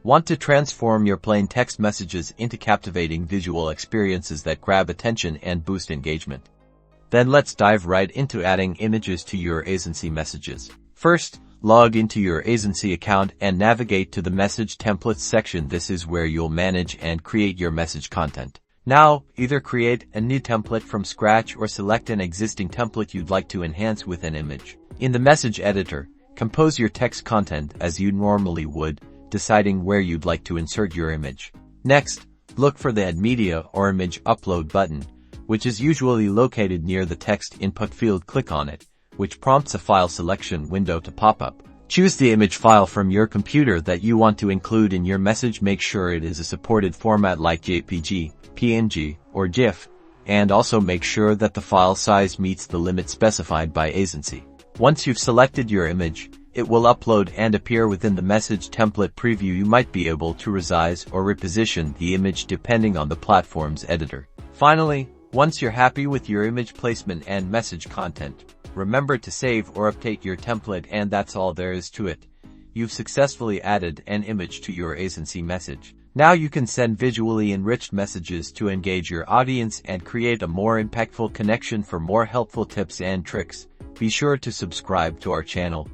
Want to transform your plain text messages into captivating visual experiences that grab attention and boost engagement? Then let's dive right into adding images to your Aisensy messages. First, log into your Aisensy account and navigate to the Message Templates section. This is where you'll manage and create your message content. Now, either create a new template from scratch or select an existing template you'd like to enhance with an image. In the message editor, compose your text content as you normally would, deciding where you'd like to insert your image. Next, look for the Add Media or Image Upload button, which is usually located near the text input field. Click on it, which prompts a file selection window to pop up. Choose the image file from your computer that you want to include in your message. Make sure it is a supported format like JPG, PNG, or GIF, and also make sure that the file size meets the limit specified by Aisensy. Once you've selected your image, it will upload and appear within the message template preview. You might be able to resize or reposition the image depending on the platform's editor. Finally, once you're happy with your image placement and message content, remember to save or update your template, and that's all there is to it. You've successfully added an image to your Aisensy message. Now you can send visually enriched messages to engage your audience and create a more impactful connection. For more helpful tips and tricks, be sure to subscribe to our channel.